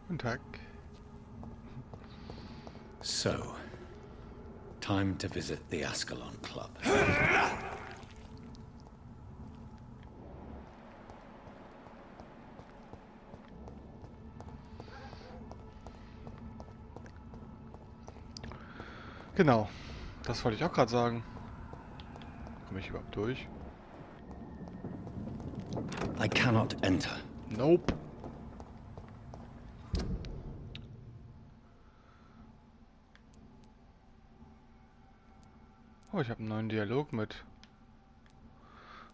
Guten Tag. So, time to visit the Ascalon Club. Genau, das wollte ich auch gerade sagen. Komme ich überhaupt durch? I cannot enter. Nope. Oh, ich habe einen neuen Dialog mit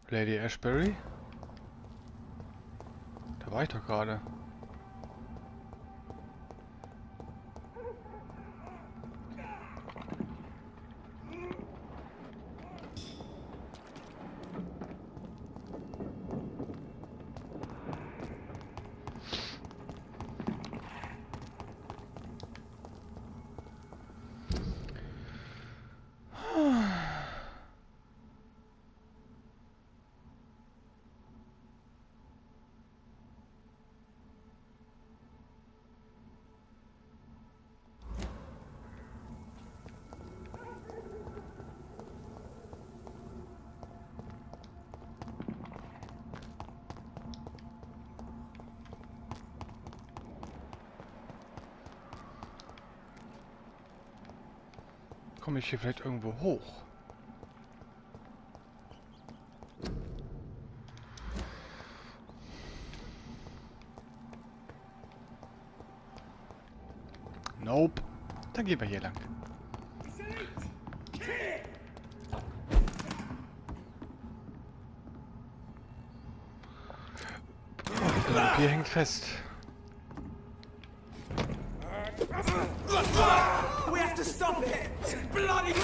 Lady Ashbury. Da war ich doch gerade. Komme ich hier vielleicht irgendwo hoch? Nope. Dann gehen wir hier lang. Oh, der Vampyr hängt fest. We have to stop it! It's bloody...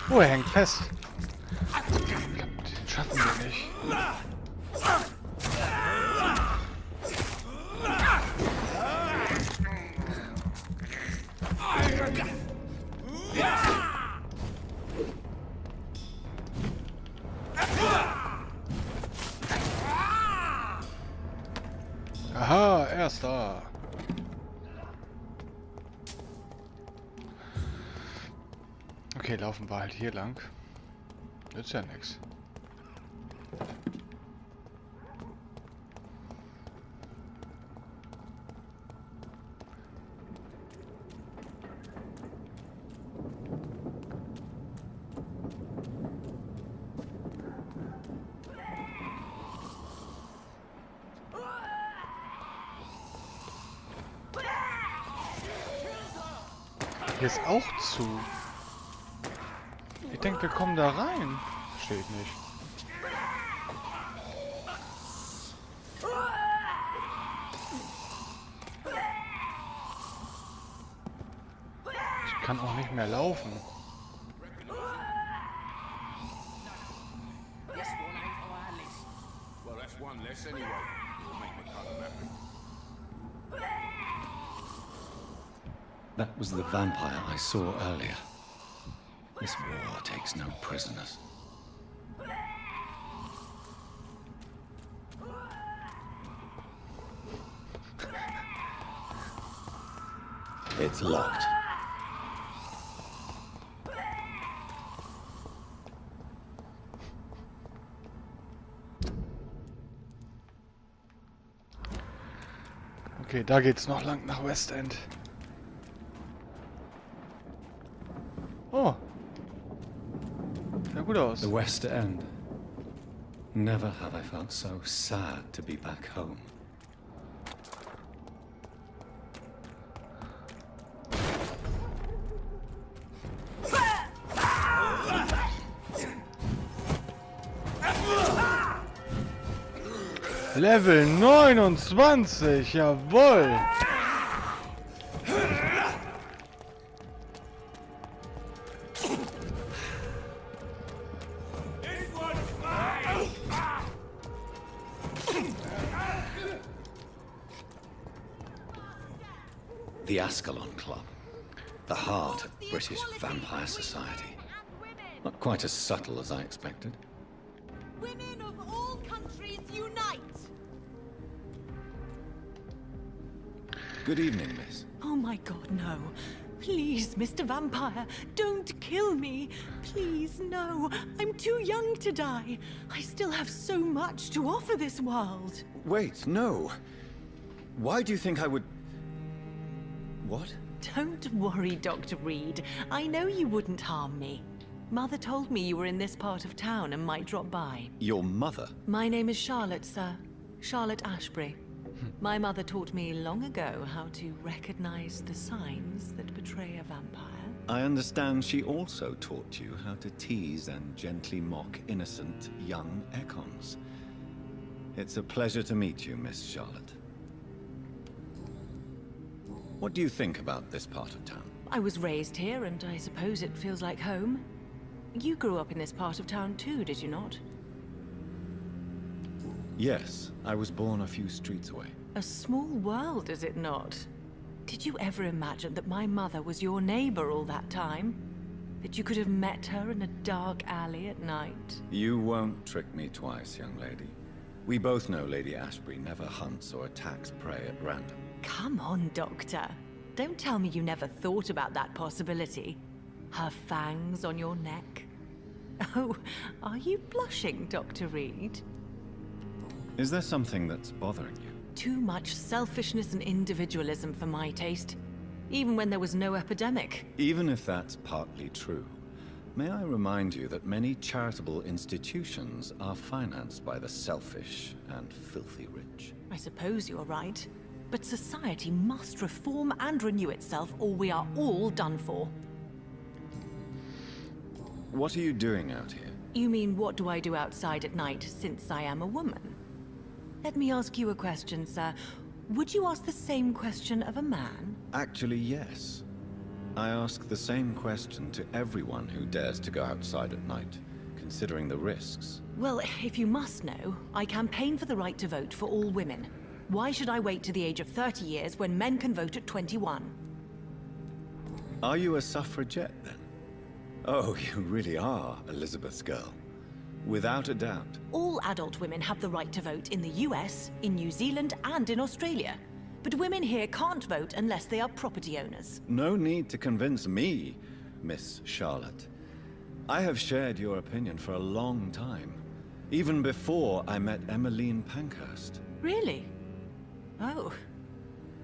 Oh, er hängt fest. Den schaffen wir nicht. Aha, er ist da. Okay, laufen wir halt hier lang. Nützt ja nix. Hier ist auch zu. Ich denke, wir kommen da rein. Steht nicht. Ich kann auch nicht mehr laufen. Well, that's one less anyway. It'll make me kind of happy. That was the vampire I saw earlier. This war takes no prisoners. It's locked. Okay, da geht's noch lang nach West End. Oh. Sieht gut aus. The West End. Never have I felt so sad to be back home. Level 29, jawohl. The Ascalon Club. The heart of British vampire society. Not quite as subtle as I expected. Women of all countries unite! Good evening, miss. Oh my god, no. Please, Mr. Vampire, don't kill me. Please, no. I'm too young to die. I still have so much to offer this world. Wait, no. Why do you think I would... What? Don't worry, Dr. Reed. I know you wouldn't harm me. Mother told me you were in this part of town and might drop by. Your mother? My name is Charlotte, sir. Charlotte Ashbury. My mother taught me long ago how to recognize the signs that betray a vampire. I understand she also taught you how to tease and gently mock innocent young Ekons. It's a pleasure to meet you, Miss Charlotte. What do you think about this part of town? I was raised here, and I suppose it feels like home. You grew up in this part of town too, did you not? Yes, I was born a few streets away. A small world, is it not? Did you ever imagine that my mother was your neighbor all that time? That you could have met her in a dark alley at night? You won't trick me twice, young lady. We both know Lady Ashbury never hunts or attacks prey at random. Come on, Doctor. Don't tell me you never thought about that possibility. Her fangs on your neck. Oh, are you blushing, Dr. Reed? Is there something that's bothering you? Too much selfishness and individualism for my taste. Even when there was no epidemic. Even if that's partly true, may I remind you that many charitable institutions are financed by the selfish and filthy rich. I suppose you're right. But society must reform and renew itself, or we are all done for. What are you doing out here? You mean, what do I do outside at night, since I am a woman? Let me ask you a question, sir. Would you ask the same question of a man? Actually, yes. I ask the same question to everyone who dares to go outside at night, considering the risks. Well, if you must know, I campaign for the right to vote for all women. Why should I wait to the age of 30 years when men can vote at 21? Are you a suffragette, then? Oh, you really are Elizabeth's girl. Without a doubt. All adult women have the right to vote in the US, in New Zealand, and in Australia. But women here can't vote unless they are property owners. No need to convince me, Miss Charlotte. I have shared your opinion for a long time. Even before I met Emmeline Pankhurst. Really? Oh.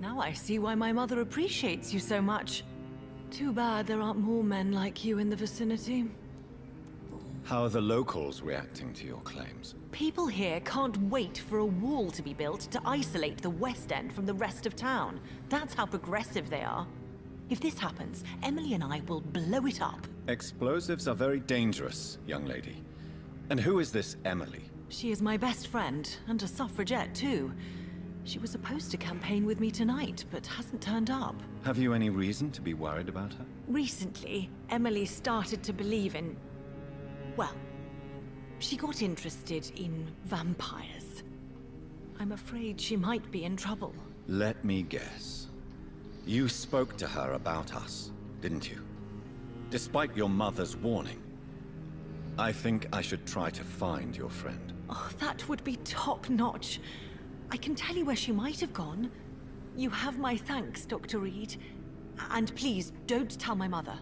Now I see why my mother appreciates you so much. Too bad there aren't more men like you in the vicinity. How are the locals reacting to your claims? People here can't wait for a wall to be built to isolate the West End from the rest of town. That's how progressive they are. If this happens, Emily and I will blow it up. Explosives are very dangerous, young lady. And who is this Emily? She is my best friend, and a suffragette too. She was supposed to campaign with me tonight, but hasn't turned up. Have you any reason to be worried about her? Recently, Emily started to believe in... well, she got interested in vampires. I'm afraid she might be in trouble. Let me guess. You spoke to her about us, didn't you? Despite your mother's warning. I think I should try to find your friend. Oh, that would be top-notch. I can tell you where she might have gone. You have my thanks, Dr. Reed. And please, don't tell my mother.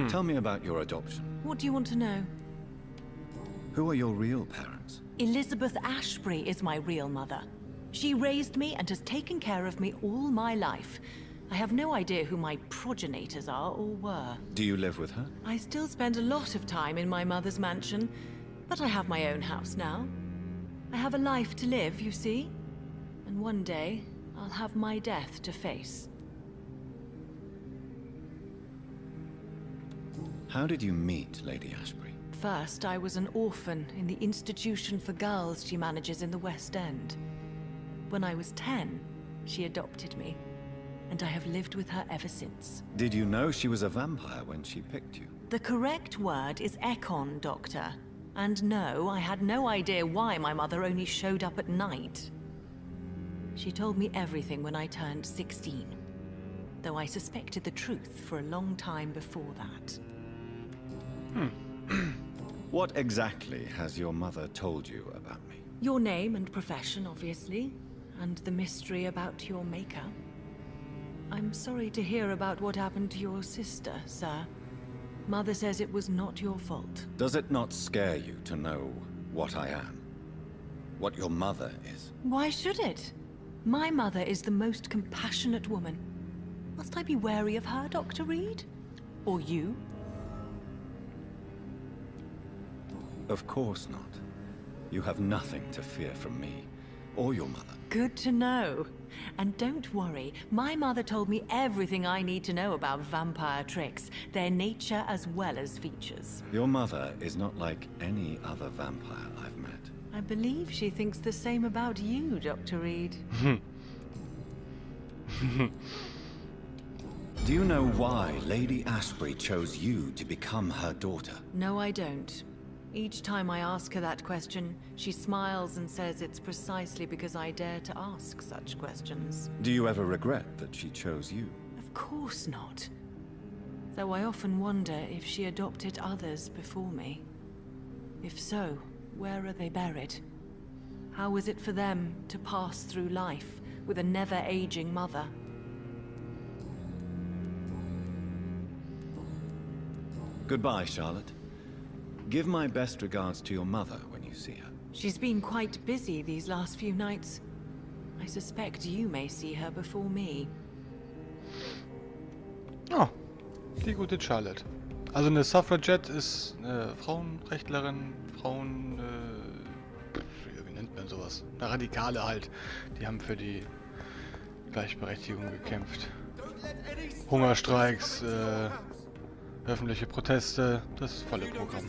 Tell me about your adoption. What do you want to know? Who are your real parents? Elizabeth Ashbury is my real mother. She raised me and has taken care of me all my life. I have no idea who my progenitors are or were. Do you live with her? I still spend a lot of time in my mother's mansion, but I have my own house now. I have a life to live, you see? And one day, I'll have my death to face. How did you meet Lady Ashbury? First, I was an orphan in the institution for girls she manages in the West End. When I was 10, she adopted me, and I have lived with her ever since. Did you know she was a vampire when she picked you? The correct word is Ekon, Doctor. And no, I had no idea why my mother only showed up at night. She told me everything when I turned 16. Though I suspected the truth for a long time before that. What exactly has your mother told you about me? Your name and profession, obviously. And the mystery about your maker. I'm sorry to hear about what happened to your sister, sir. Mother says it was not your fault. Does it not scare you to know what I am? What your mother is? Why should it? My mother is the most compassionate woman. Must I be wary of her, Dr. Reed? Or you? Of course not. You have nothing to fear from me, or your mother. Good to know. And don't worry, my mother told me everything I need to know about vampire tricks, their nature as well as features. Your mother is not like any other vampire I've met. I believe she thinks the same about you, Dr. Reed. Do you know why Lady Ashbury chose you to become her daughter? No, I don't. Each time I ask her that question, she smiles and says it's precisely because I dare to ask such questions. Do you ever regret that she chose you? Of course not. Though I often wonder if she adopted others before me. If so, where are they buried? How was it for them to pass through life with a never-aging mother? Goodbye, Charlotte. Give my best regards to your mother when you see her. She's been quite busy these last few nights. I suspect you may see her before me. Oh, die gute Charlotte. Also eine Suffragette ist eine Frauenrechtlerin, wie nennt man sowas? Eine Radikale halt. Die haben für die Gleichberechtigung gekämpft. Hungerstreiks, öffentliche Proteste, das volle Programm.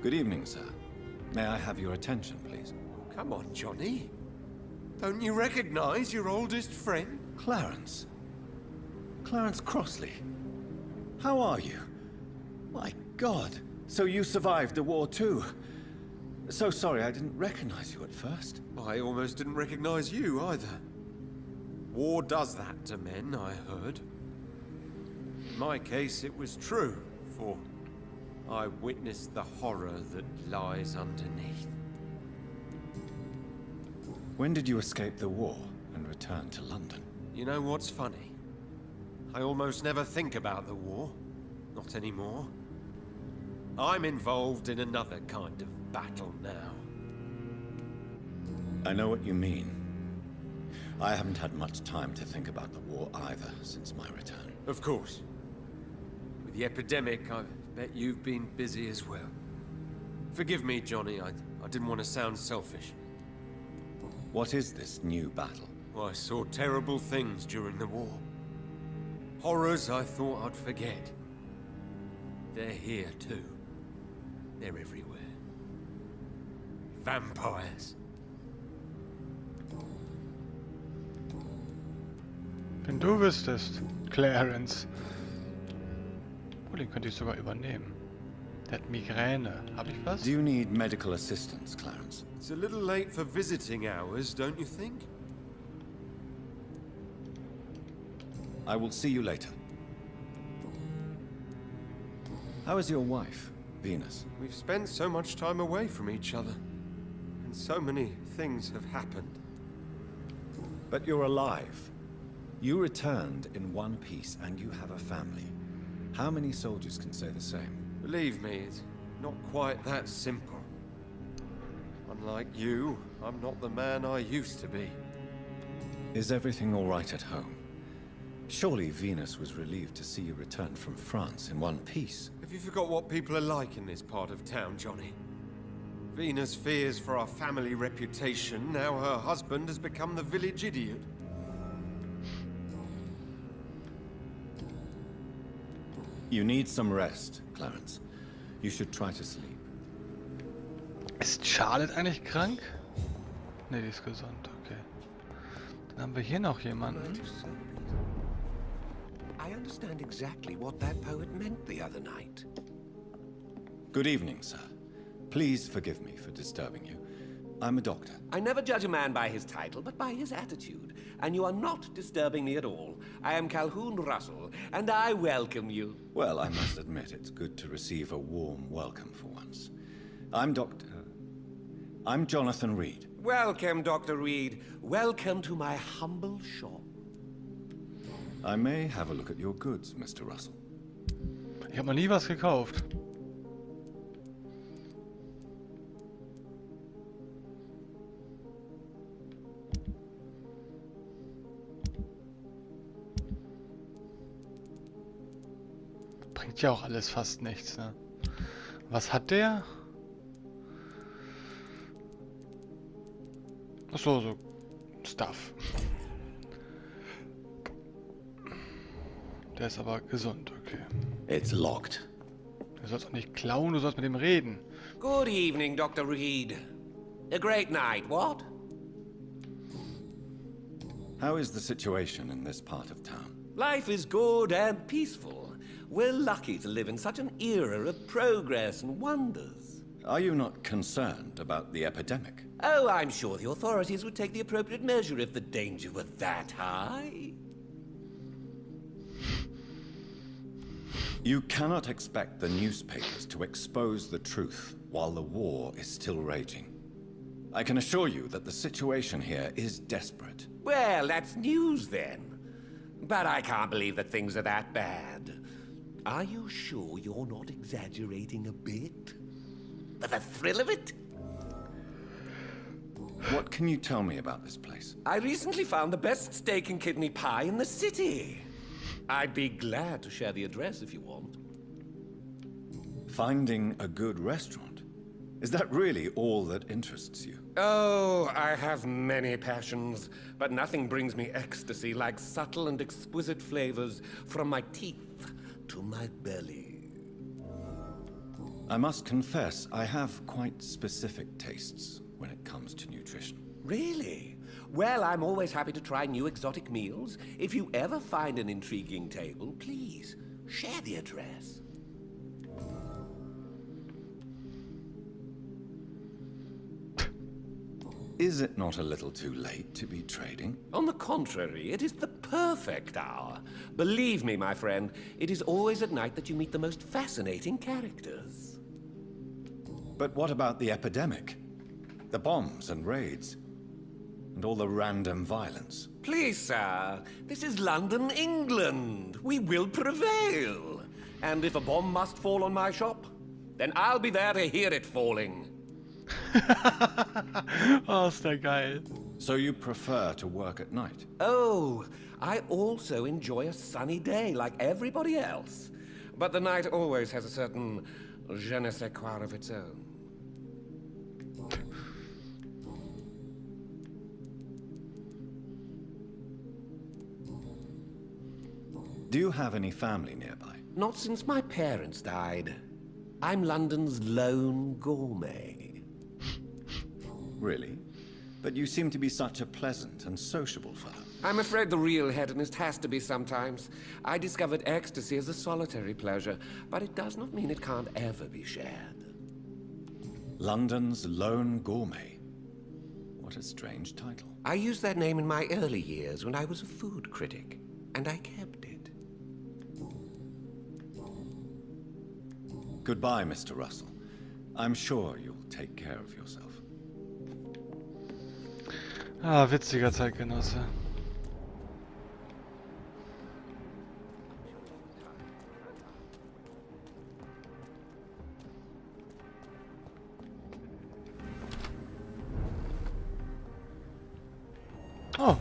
Good evening, sir. May I have your attention, please? Come on, Johnny. Don't you recognize your oldest friend? Clarence. Clarence Crossley. How are you? My God. So you survived the war too. So sorry I didn't recognize you at first. I almost didn't recognize you either. War does that to men, I heard. In my case, it was true, for I witnessed the horror that lies underneath. When did you escape the war and return to London? You know what's funny? I almost never think about the war. Not anymore. I'm involved in another kind of battle now. I know what you mean. I haven't had much time to think about the war either since my return. Of course. With the epidemic, I bet you've been busy as well. Forgive me, Johnny, I didn't want to sound selfish. What is this new battle? I saw terrible things during the war. Horrors I thought I'd forget. They're here too. They're everywhere. Vampires. Wenn du wüsstest, Clarence. Oh, den könnte ich sogar übernehmen. Der hat Migräne. Hab ich was? Do you need medical assistance, Clarence? It's a little late for visiting hours, don't you think? I will see you later. How is your wife, Venus? We've spent so much time away from each other. And so many things have happened. But you're alive. You returned in one piece and you have a family. How many soldiers can say the same? Believe me, it's not quite that simple. Unlike you, I'm not the man I used to be. Is everything all right at home? Surely Venus was relieved to see you return from France in one piece. Have you forgot what people are like in this part of town, Johnny? Venus fears for our family reputation. Now her husband has become the village idiot. You need some rest, Clarence. You should try to sleep. Ist Charlotte eigentlich krank? Ne, die ist gesund, okay. Dann haben wir hier noch jemanden. I understand exactly what that poet meant the other night. Good evening, sir. Please forgive me for disturbing you. I'm a doctor. I never judge a man by his title, but by his attitude. And you are not disturbing me at all. I am Calhoun Russell, and I welcome you. Well, I must admit it's good to receive a warm welcome for once. I'm Jonathan Reed. Welcome, Dr. Reed. Welcome to my humble shop. I may have a look at your goods, Mr. Russell. Ich habe noch nie was gekauft. Bringt ja auch alles fast nichts, ne? Was hat der? Achso, so Stuff. Der ist aber gesund, okay. It's locked. Du sollst auch nicht klauen, du sollst mit ihm reden. Good evening, Dr. Reed. A great night, what? How is the situation in this part of town? Life is good and peaceful. We're lucky to live in such an era of progress and wonders. Are you not concerned about the epidemic? Oh, I'm sure the authorities would take the appropriate measure if the danger were that high. You cannot expect the newspapers to expose the truth while the war is still raging. I can assure you that the situation here is desperate. Well, that's news then. But I can't believe that things are that bad. Are you sure you're not exaggerating a bit? For the thrill of it? What can you tell me about this place? I recently found the best steak and kidney pie in the city. I'd be glad to share the address if you want. Finding a good restaurant? Is that really all that interests you? Oh, I have many passions, but nothing brings me ecstasy like subtle and exquisite flavors from my teeth to my belly. I must confess, I have quite specific tastes when it comes to nutrition. Really? Well, I'm always happy to try new exotic meals. If you ever find an intriguing table, please share the address. Is it not a little too late to be trading? On the contrary, it is the perfect hour. Believe me, my friend, it is always at night that you meet the most fascinating characters. But what about the epidemic? The bombs and raids? And all the random violence? Please, sir, this is London, England. We will prevail. And if a bomb must fall on my shop, then I'll be there to hear it falling. Oh, ist der geil. So you prefer to work at night? Oh, I also enjoy a sunny day like everybody else. But the night always has a certain je ne sais quoi of its own. Do you have any family nearby? Not since my parents died. I'm London's lone gourmet. Really? But you seem to be such a pleasant and sociable fellow. I'm afraid the real hedonist has to be sometimes. I discovered ecstasy as a solitary pleasure, but it does not mean it can't ever be shared. London's lone gourmet. What a strange title. I used that name in my early years when I was a food critic, and I kept it. Goodbye, Mr. Russell. I'm sure you'll take care of yourself. Ah, witziger Zeitgenosse. Oh.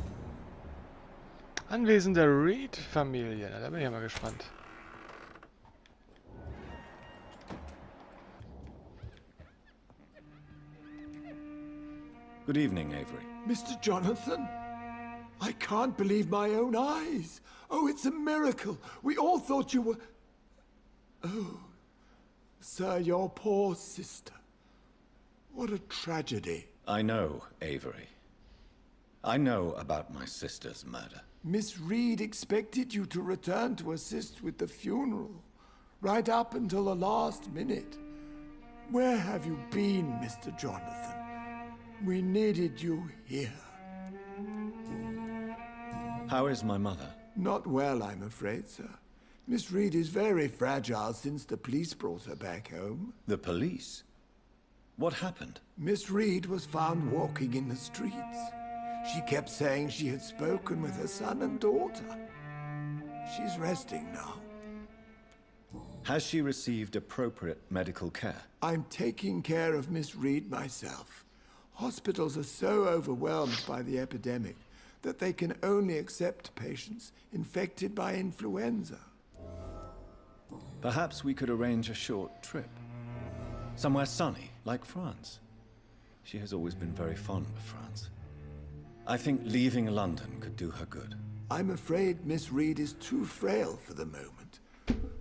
Anwesen der Reed-Familie. Da bin ich ja mal gespannt. Good evening, Avery. Mr. Jonathan? I can't believe my own eyes. Oh, it's a miracle. We all thought you were... Oh, sir, your poor sister. What a tragedy. I know, Avery. I know about my sister's murder. Miss Reed expected you to return to assist with the funeral, right up until the last minute. Where have you been, Mr. Jonathan? We needed you here. How is my mother? Not well, I'm afraid, sir. Miss Reed is very fragile since the police brought her back home. The police? What happened? Miss Reed was found walking in the streets. She kept saying she had spoken with her son and daughter. She's resting now. Has she received appropriate medical care? I'm taking care of Miss Reed myself. Hospitals are so overwhelmed by the epidemic that they can only accept patients infected by influenza. Perhaps we could arrange a short trip. Somewhere sunny, like France. She has always been very fond of France. I think leaving London could do her good. I'm afraid Miss Reed is too frail for the moment.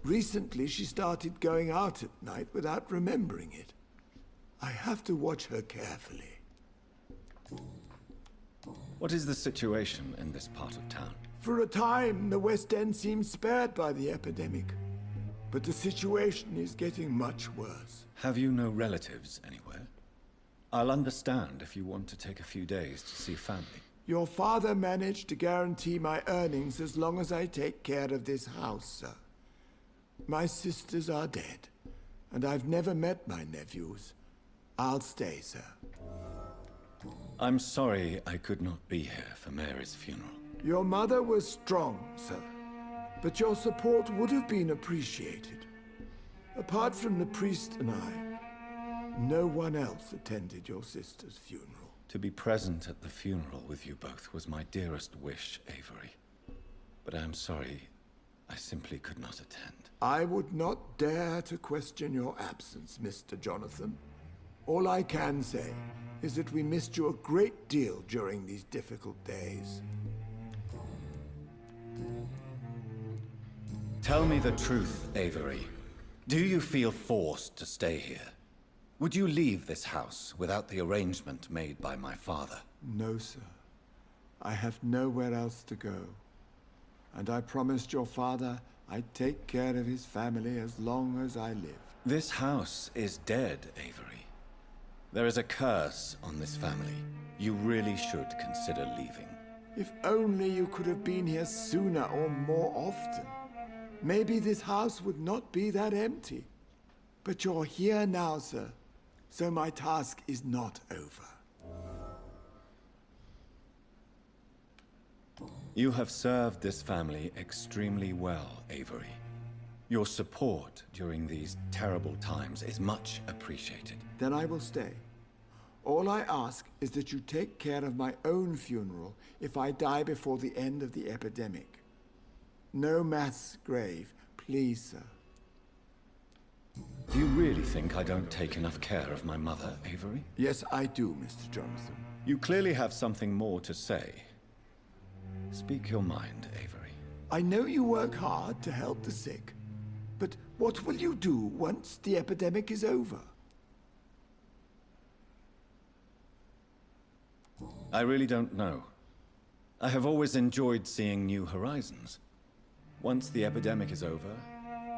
Recently, she started going out at night without remembering it. I have to watch her carefully. What is the situation in this part of town? For a time, the West End seemed spared by the epidemic. But the situation is getting much worse. Have you no relatives anywhere? I'll understand if you want to take a few days to see family. Your father managed to guarantee my earnings as long as I take care of this house, sir. My sisters are dead, and I've never met my nephews. I'll stay, sir. I'm sorry I could not be here for Mary's funeral. Your mother was strong, sir, but your support would have been appreciated. Apart from the priest and I, no one else attended your sister's funeral. To be present at the funeral with you both was my dearest wish, Avery. But I'm sorry, I simply could not attend. I would not dare to question your absence, Mr. Jonathan. All I can say is that we missed you a great deal during these difficult days. Tell me the truth, Avery. Do you feel forced to stay here? Would you leave this house without the arrangement made by my father? No, sir. I have nowhere else to go. And I promised your father I'd take care of his family as long as I live. This house is dead, Avery. There is a curse on this family. You really should consider leaving. If only you could have been here sooner or more often. Maybe this house would not be that empty. But you're here now, sir. So my task is not over. You have served this family extremely well, Avery. Your support during these terrible times is much appreciated. Then I will stay. All I ask is that you take care of my own funeral if I die before the end of the epidemic. No mass grave, please, sir. Do you really think I don't take enough care of my mother, Avery? Yes, I do, Mr. Jonathan. You clearly have something more to say. Speak your mind, Avery. I know you work hard to help the sick, but what will you do once the epidemic is over? I really don't know. I have always enjoyed seeing new horizons. Once the epidemic is over,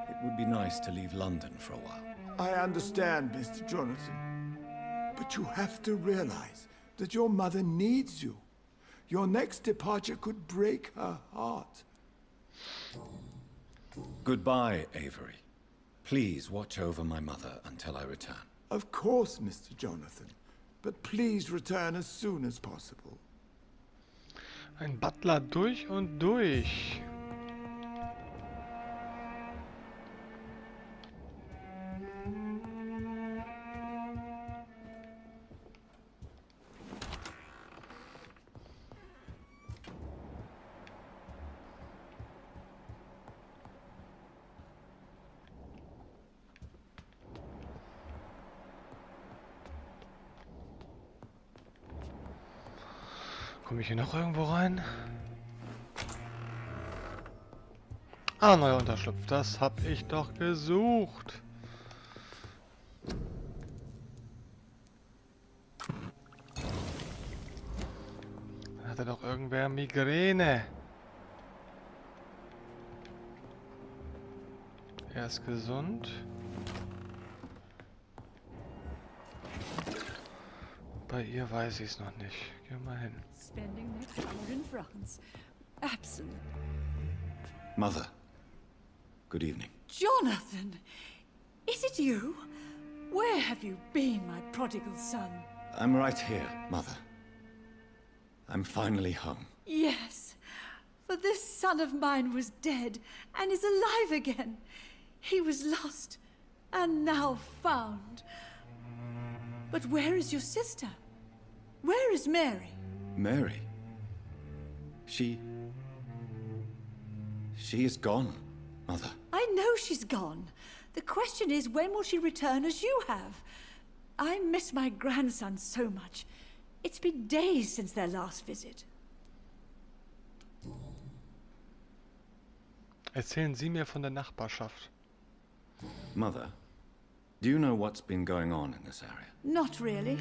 it would be nice to leave London for a while. I understand, Mr. Jonathan. But you have to realize that your mother needs you. Your next departure could break her heart. Goodbye, Avery. Please watch over my mother until I return. Of course, Mr. Jonathan. But please return as soon as possible. Ein Butler durch und durch. Komme ich hier noch irgendwo rein? Ah, neuer Unterschlupf. Das hab ich doch gesucht. Da hatte doch irgendwer Migräne. Er ist gesund. Bei ihr weiß ich es noch nicht. Geh mal hin. Spending their summer in France. Absolutely. Mother, good evening. Jonathan! Is it you? Where have you been, my prodigal son? I'm right here, Mother. I'm finally home. Yes, for this son of mine was dead and is alive again. He was lost and now found. But where is your sister? Where is Mary? Mary? She is gone, Mother. I know she's gone. The question is, when will she return as you have? I miss my grandson so much. It's been days since their last visit. Erzählen Sie mir von der Nachbarschaft. Mother, do you know what's been going on in this area? Not really.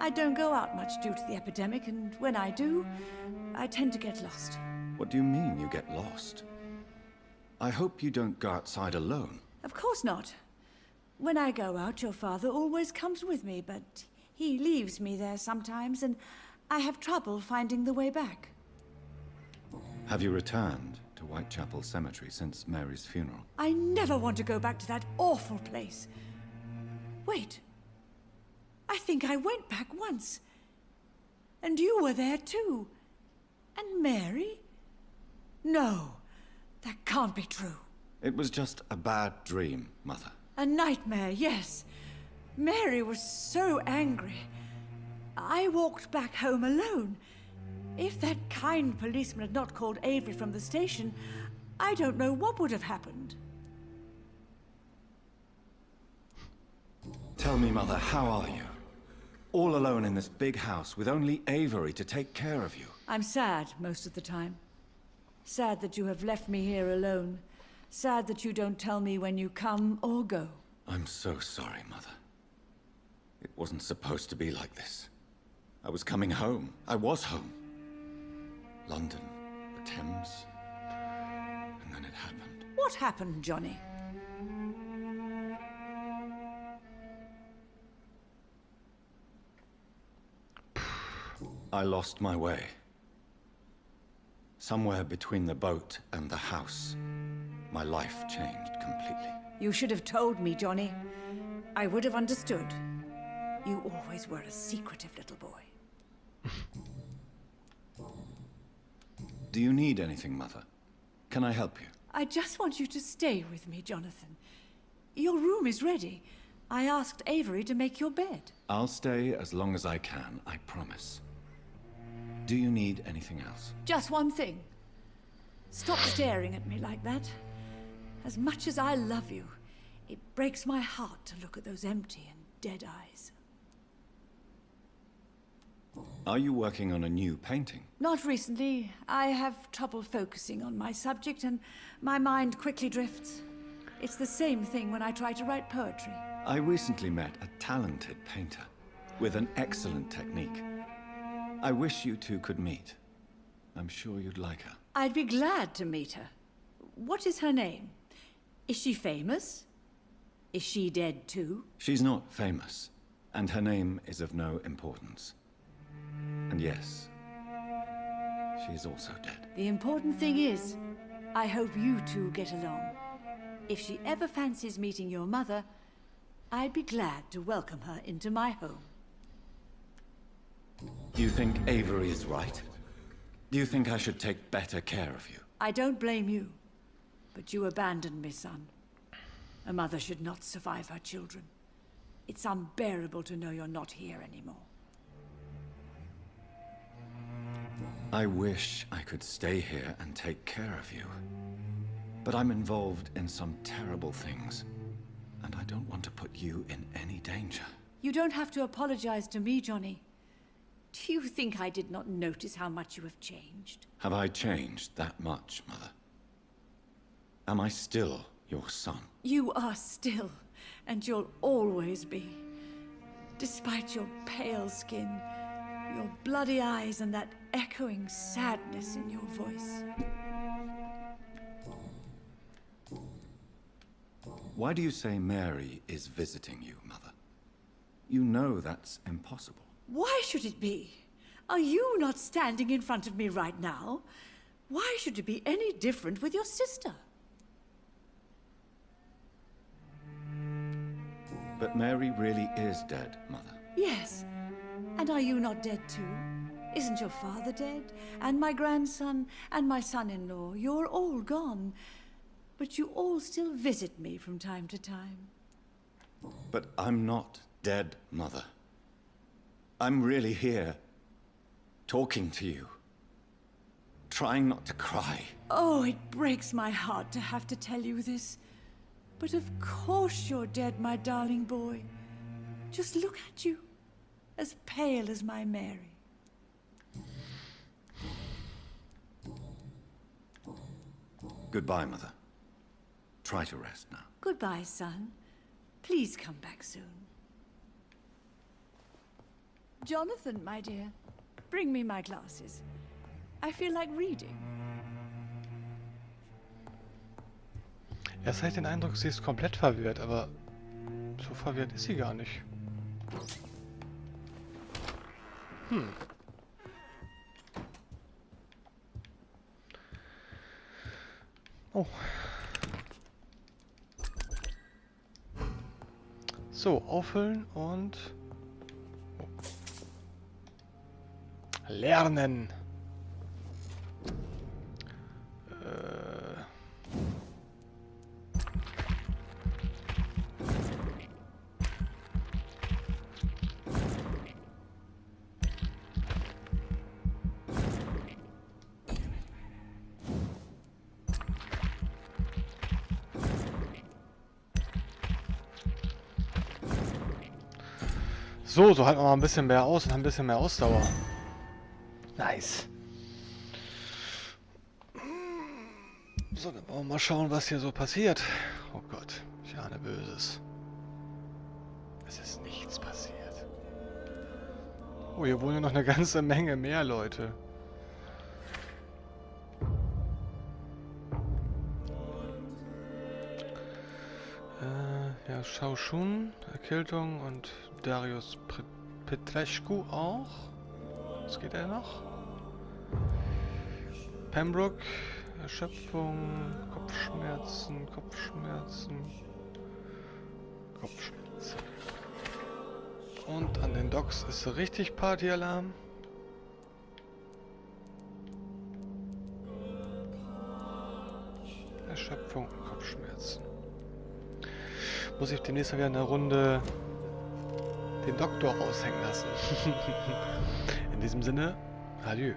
I don't go out much due to the epidemic, and when I do, I tend to get lost. What do you mean you get lost? I hope you don't go outside alone. Of course not. When I go out, your father always comes with me, but he leaves me there sometimes, and I have trouble finding the way back. Have you returned to Whitechapel Cemetery since Mary's funeral? I never want to go back to that awful place. Wait. I think I went back once. And you were there too. And Mary? No, that can't be true. It was just a bad dream, Mother. A nightmare, yes. Mary was so angry. I walked back home alone. If that kind policeman had not called Avery from the station, I don't know what would have happened. Tell me, Mother, how are you? All alone in this big house with only Avery to take care of you. I'm sad most of the time. Sad that you have left me here alone. Sad that you don't tell me when you come or go. I'm so sorry, Mother. It wasn't supposed to be like this. I was coming home. I was home. London, the Thames, and then it happened. What happened, Johnny? I lost my way. Somewhere between the boat and the house, my life changed completely. You should have told me, Johnny. I would have understood. You always were a secretive little boy. Do you need anything, Mother? Can I help you? I just want you to stay with me, Jonathan. Your room is ready. I asked Avery to make your bed. I'll stay as long as I can, I promise. Do you need anything else? Just one thing. Stop staring at me like that. As much as I love you, it breaks my heart to look at those empty and dead eyes. Are you working on a new painting? Not recently. I have trouble focusing on my subject, and my mind quickly drifts. It's the same thing when I try to write poetry. I recently met a talented painter with an excellent technique. I wish you two could meet. I'm sure you'd like her. I'd be glad to meet her. What is her name? Is she famous? Is she dead too? She's not famous, and her name is of no importance. And yes, she is also dead. The important thing is, I hope you two get along. If she ever fancies meeting your mother, I'd be glad to welcome her into my home. Do you think Avery is right? Do you think I should take better care of you? I don't blame you, but you abandoned me, son. A mother should not survive her children. It's unbearable to know you're not here anymore. I wish I could stay here and take care of you. But I'm involved in some terrible things, and I don't want to put you in any danger. You don't have to apologize to me, Johnny. Do you think I did not notice how much you have changed? Have I changed that much, Mother? Am I still your son? You are still, and you'll always be. Despite your pale skin, your bloody eyes, and that echoing sadness in your voice. Why do you say Mary is visiting you, Mother? You know that's impossible. Why should it be? Are you not standing in front of me right now? Why should it be any different with your sister? But Mary really is dead, Mother. Yes. And are you not dead too? Isn't your father dead? And my grandson? And my son-in-law? You're all gone. But you all still visit me from time to time. But I'm not dead, Mother. I'm really here, talking to you, trying not to cry. Oh, it breaks my heart to have to tell you this. But of course you're dead, my darling boy. Just look at you, as pale as my Mary. Goodbye, Mother. Try to rest now. Goodbye, son. Please come back soon. Jonathan, my dear, bring me my glasses. I feel like reading. Erst habe ich den Eindruck, sie ist komplett verwirrt, aber so verwirrt ist sie gar nicht. Oh. So, auffüllen und lernen. So halten wir mal ein bisschen mehr aus und haben ein bisschen mehr Ausdauer. Nice. So, dann wollen wir mal schauen, was hier so passiert. Oh Gott, ich ahne Böses. Es ist nichts passiert. Oh, hier wohnen ja noch eine ganze Menge mehr Leute. Ja, Shao-Shun, Erkältung und Darius Petrescu auch. Was geht er noch? Pembroke, Erschöpfung, Kopfschmerzen. Und an den Docks ist richtig Partyalarm. Erschöpfung und Kopfschmerzen. Muss ich demnächst mal wieder eine Runde den Doktor raushängen lassen. In diesem Sinne, adieu.